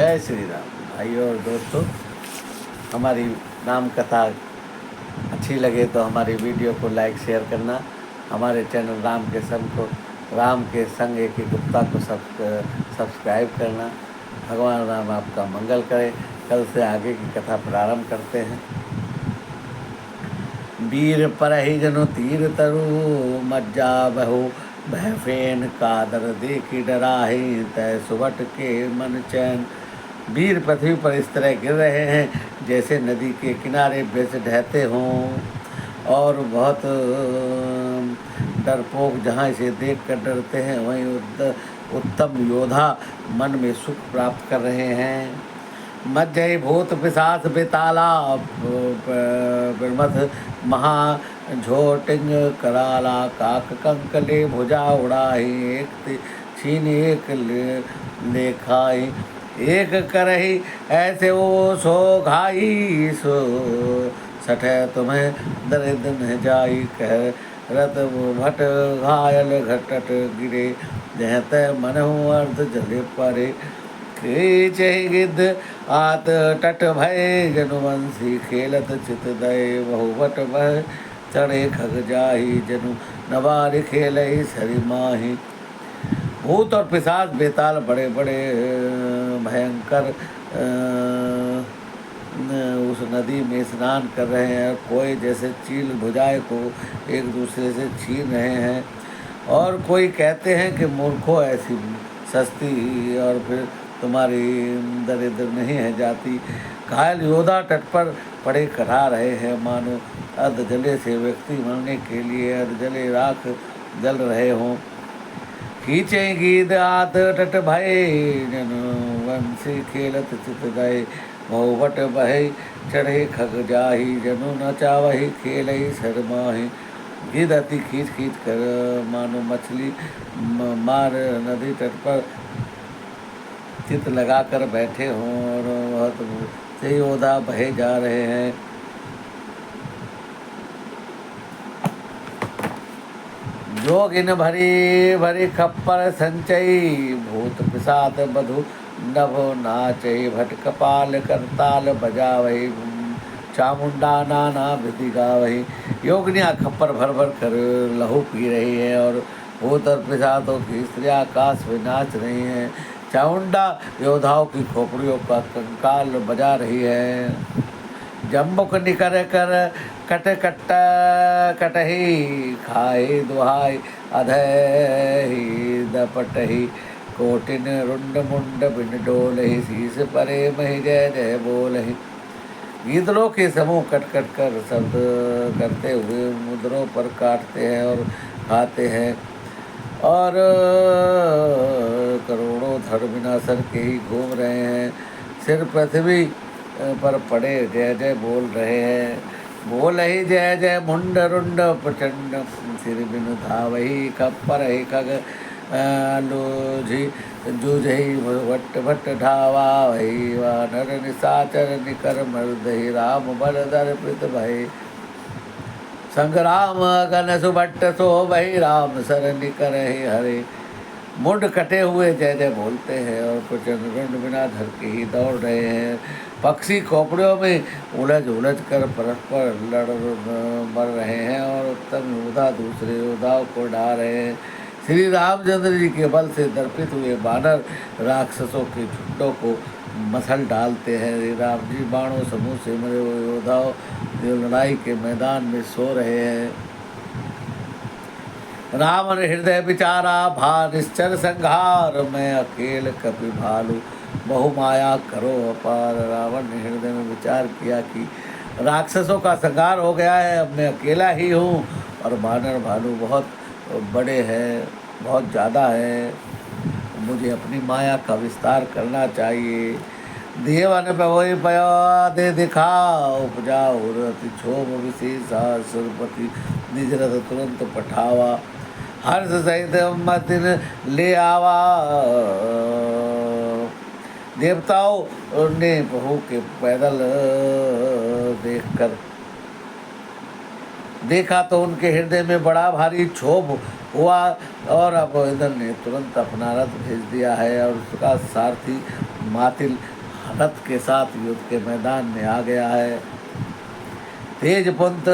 जय श्री राम भाइयों और दोस्तों। हमारी राम कथा अच्छी लगे तो हमारी वीडियो को लाइक शेयर करना। हमारे चैनल राम के संग एक ही गुप्ता को सब्सक्राइब करना। भगवान राम आपका मंगल करे। कल से आगे की कथा प्रारंभ करते हैं। वीर परहि जनु तीर तरु मज्जा बहु भय फेन कादर देखी डराहि तय सुबट के मन चैन। वीर पृथ्वी पर इस तरह गिर रहे हैं जैसे नदी के किनारे वैसे ढहते हों, और बहुत डरपोक जहाँ इसे देख कर डरते हैं वहीं उत्तम योद्धा मन में सुख प्राप्त कर रहे हैं। मज्जय भूत पिशाच बेताला बिरमथ महा झोटिंग कराला काक कंकले भुजा उड़ाही एक छीन एक लेखाई एक करही ऐसे वो सो घाई सो सठे तुम्हें दरिद्र न जाई कह रत भट घायल घटट गिरे जहत मन अर्ध जले परे खींचे गिद्ध आत टट भय जनुवंशी खेलत चित दय बहुवट भय चढ़े खग जाही जनु नवार खेलई सरी माही। भूत और पिशाच बेताल बड़े बड़े भयंकर उस नदी में स्नान कर रहे हैं। कोई जैसे चील भुजाए को एक दूसरे से छीन रहे हैं, और कोई कहते हैं कि मूर्खों ऐसी सस्ती और फिर तुम्हारी दरिद्र नहीं है जाती। घायल योद्धा तट पर पड़े करा रहे हैं, मानो अर्ध जले से व्यक्ति मरने के लिए अर्ध जले राख जल रहे हों। खींचे गीत आत टट भय जनु वंशी खेलत चित दय बहुवट बहे चढ़े खग जाही जनु नचावही खेलई शर्माही। गिद्ध अति खींच खींच कर मानो मछली मार नदी तट पर चित लगाकर बैठे हों, और बहुत से योद्धा बहे जा रहे हैं। जोगिन भरी भरी खप्पर संचयी भूत पिशाच बधु नभ नाचई भट कपाल करताल बजावही चामुंडा नाना विधि गावही। योगिनियाँ खप्पर भर भर कर लहू पी रही है, और भूत और पिशाचों की स्त्रियाँ आकाश में नाच रही हैं। चामुंडा योद्धाओं की खोपड़ियों का कंकाल बजा रही है। जम्बुक निकर कर कट कट कटही खाए दुहाई अधही दपटही कोटिन रुंड मुंड बिन डोलही शीस परे मही जय जय बोलही। गीदड़ों के समूह कट कट कर शब्द करते हुए मुद्रों पर काटते हैं और खाते हैं, और करोड़ों धड़ बिना सर के ही घूम रहे हैं। सिर पृथ्वी पर पड़े जय जय बोल रहे हैं। बोल ही जय जय मुंड रुंड प्रचंड सिर बिनु धावही खप्पर ही खग लूझी जूझही वट भट ढावा वही वानर निशाचर निकर मर्दही राम बल दर्पित भय संग्राम गन सुभट्ट सो वही राम सर निकर हरे। मुंड कटे हुए जय जय बोलते हैं, और प्रचंड रुंड बिना धर के ही दौड़ रहे हैं। पक्षी खोपड़ियों में उलझ उलझ कर परस्पर लड़ मर रहे हैं, और उत्तम योद्धा दूसरे योद्धाओं को डा रहे हैं। श्री रामचंद्र जी के बल से दर्पित हुए बानर राक्षसों के झुंडों को मसल डालते हैं। श्री राम जी बाणों समूह से मरे हुए योद्धाओं जो लड़ाई के मैदान में सो रहे हैं। रावण हृदय विचारा भा निश्चर संहार मैं अकेल कपि भालू बहुमाया करो अपार। रावण ने हृदय में विचार किया कि राक्षसों का संहार हो गया है, अब मैं अकेला ही हूँ, और बानर भालू बहुत बड़े हैं, बहुत ज़्यादा है। मुझे अपनी माया का विस्तार करना चाहिए। देवन पवई पया दे दिखा उपजा उरति क्षोभ विशेषा सुरपति निज रथ तुरंत पठावा हर्ष सहित मतिन ले आवा। देवताओं ने प्रभु के पैदल देखा तो उनके हृदय में बड़ा भारी क्षोभ हुआ, और अब इंद्र ने तुरंत अपना रथ भेज दिया है, और उसका सारथी मातिल रथ के साथ युद्ध के मैदान में आ गया है। तेज पुंत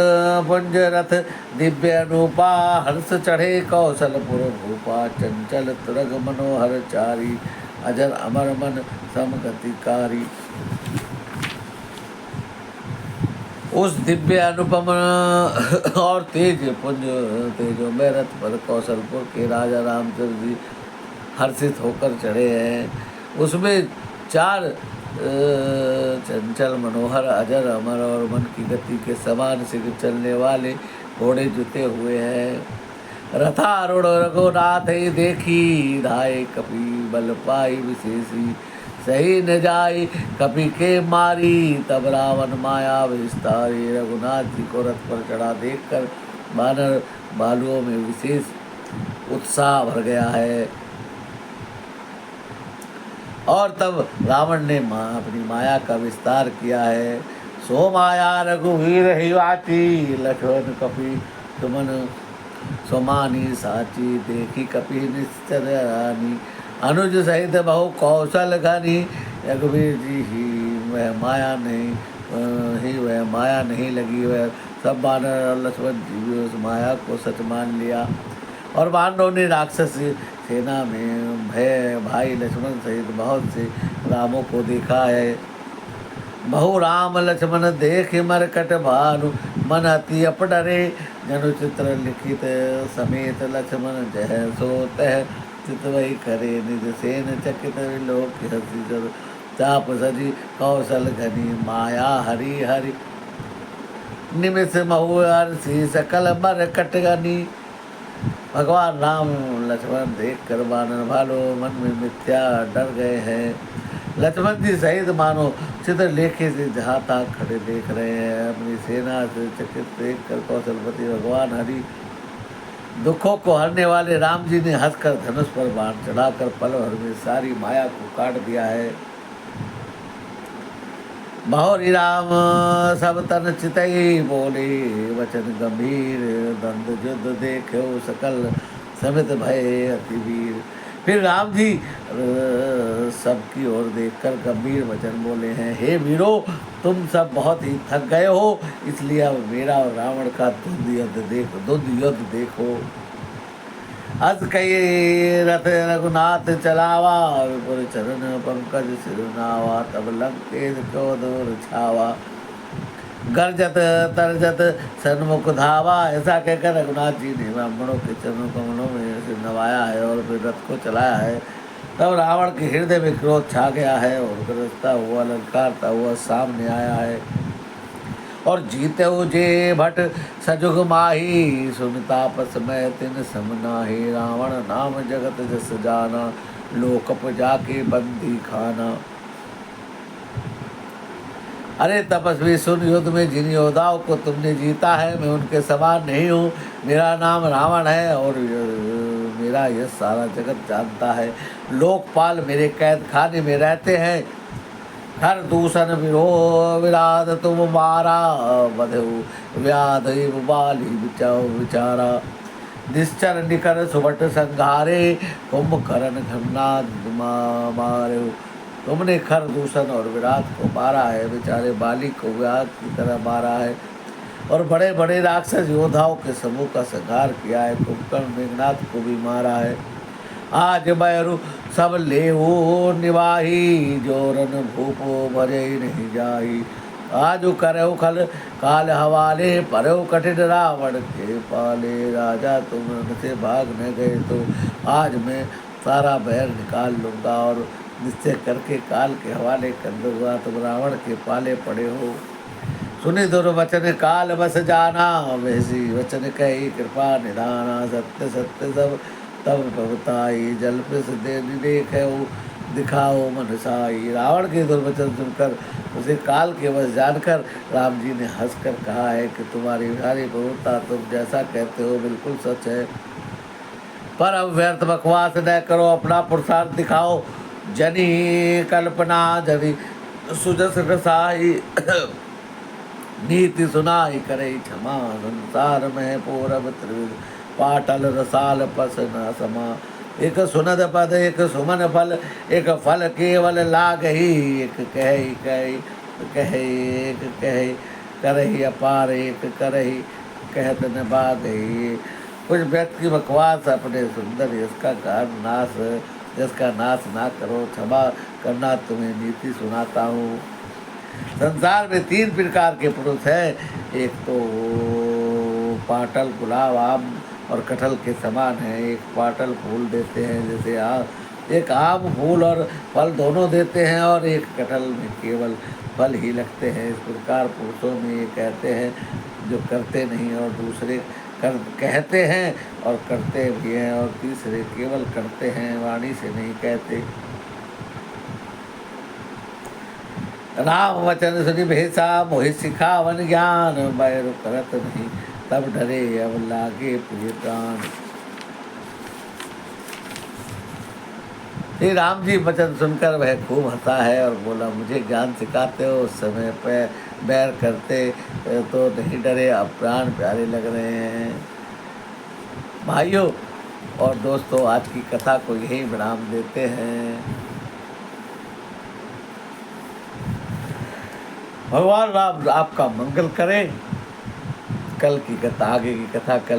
पुंज रथ दिव्य अनुपा, हर्ष चढ़े कौशलपुर भूपा, चंचल तुरग मनोहर चारी, अजर अमर मन समगतिकारी। उस दिव्य अनुपम और तेज पुंज तेजो में रथ पर कौशलपुर के राजा रामचंद्र जी हर्षित होकर चढ़े हैं। उसमें 4 चंचल मनोहर अजर अमर और मन की गति के समान शीघ्र चलने वाले घोड़े जुते हुए हैं। रथारूढ़ रघुनाथ ही देखी, धाये कपि बल पाई विशेषी, सही न जाई कपि के मारी, तब रावण माया विस्तारी। रघुनाथ जी को रथ पर चढ़ा देखकर वानर बालुओं में विशेष उत्साह भर गया है। और तब रावण ने अपनी माया का विस्तार किया है। सो माया रघुवीर हिवाची, लक्ष्मण कपि तुमन सुमानी साची, देखी कपि निश्चर रानी, अनुज सहित बहु कौशल घनी। रघुवीर जी ही वह माया नहीं लगी। वह सब वानर और लक्ष्मण जी भी उस माया को सच मान लिया। और वानरों ने राक्षस सेना में भय भाई लक्ष्मण सहित बहुत से रामों को देखा है। बहु राम लक्ष्मण देख मरकट भानु, मन अति अपडरे, जनु चित्र लिखित समेत लक्ष्मण जह सोतः, चित वही करे निज सेन चकित लोक हसी जर, चाप सजी कौशल घनी माया हरि हरि, निमिष महु हर्षि सकल मरकट घनी। भगवान राम लक्ष्मण देख कर वानर भालो मन में मिथ्या डर गए हैं। लक्ष्मण जी सहित मानो चित्र लेखे से जहाँ तक खड़े देख रहे हैं। अपनी सेना से चकित देख कर कौशलपति भगवान हरि दुखों को हरने वाले राम जी ने हंसकर धनुष पर बाण चढ़ाकर पल भर में सारी माया को काट दिया है। बहुरी राम सब तन चितई बोले, वचन गंभीर दंड युद्ध देखो सकल समित भय अति वीर। फिर राम जी सबकी ओर देखकर गंभीर वचन बोले हैं। हे वीरो, तुम सब बहुत ही थक गए हो, इसलिए अब मेरा और रावण का द्वंद्व युद्ध देखो। अस कई रथ रघुनाथ चलावा, विपुर चरण पंकज सिरुनावा, तब लंकेश क्रोध छावा, गर्जत तरजत सन्मुख धावा। ऐसा कहकर रघुनाथ जी ने ब्राह्मणों के चरणों कमलों में सिर नवाया है और फिर रथ को चलाया है। तब रावण के हृदय में क्रोध छा गया है और गरजता हुआ ललकारता हुआ सामने आया है। और जीते जे भट सजुग माही, सुनतापस में तिन समनाही, रावण नाम जगत जस जाना, लोकप जाके बंदी खाना। अरे तपस्वी सुन, युद्ध में जिन योद्धाओं को तुमने जीता है मैं उनके समान नहीं हूँ। मेरा नाम रावण है और मेरा यह सारा जगत जानता है। लोकपाल मेरे कैद खाने में रहते हैं। हर दूषण विराध तुम मारा, बधु व्याध बाली बिचाओ विचारा। निश्चर निकर सुबट संघारे, कुंभकर्ण घन्ना मारे। तुमने खर दूषण और विराट को मारा है, बेचारे बाली को व्याध की तरह मारा है और बड़े बड़े राक्षस योद्धाओं के समूह का संहार किया है। कुंभकर्ण मेघनाथ को भी मारा है। आज बैरु सब लेहू निवाही, जोरन भूपो भरे नहीं जाही। आज करहु खल काल हवाले, परहु कठिन रावण के पाले। राजा तुम से भाग न गए तो आज मैं सारा बैर निकाल लूँगा और निश्चय करके काल के हवाले कर दूँगा। तुम रावण के पाले पड़े हो। सुनि दुर्वचन काल बस जाना, वैसी वचन कही कृपा निधाना। सत्य सत्य सब तब पवताई, जल पिस दे देखे दिखाओ मन साई। रावण के दुर्वचन सुनकर उसे काल के वश जानकर राम जी ने हंसकर कहा है कि तुम्हारी सारी प्रभुता तुम जैसा कहते हो बिल्कुल सच है, पर अब व्यर्थ बकवास न करो, अपना पुरुषार्थ दिखाओ। जनी कल्पना जनी सुजस रसाई, नीति सुनाई करे क्षमा। संसार में पूरब त्रिविध, पाटल रसाल पस न समा। एक सुनद पद एक सुमन फल, एक फल केवल लागही, एक कही कही कही एक कही करही अपार, एक करही कहत न बागही। कुछ व्यक्ति की बकवास अपने सुंदर जिसका नाश ना करो, क्षमा करना तुम्हें नीति सुनाता हूँ। संसार में 3 प्रकार के पुरुष हैं। एक तो पाटल गुलाब आम और कटहल के समान है। एक पाटल फूल देते हैं जैसे एक आम फूल और फल दोनों देते हैं, और एक कटहल में केवल फल ही लगते हैं। इस प्रकार पुरुषों में ये कहते हैं जो करते नहीं, और दूसरे कहते हैं और करते भी हैं, और तीसरे केवल करते हैं, वाणी से नहीं कहते। राम वचन सुनि भेसा, मोहि सिखावन ज्ञान, बैर करत नहीं तब डरे अब लागे प्रिय प्राण। श्री राम जी वचन सुनकर वह खूब हंसा है और बोला, मुझे ज्ञान सिखाते हो, उस समय पे बैर करते तो नहीं डरे, अब प्राण प्यारे लग रहे हैं। भाइयों और दोस्तों, आज की कथा को यही विराम देते हैं। भगवान राम आपका मंगल करें। कल की कथा, आगे की कथा कल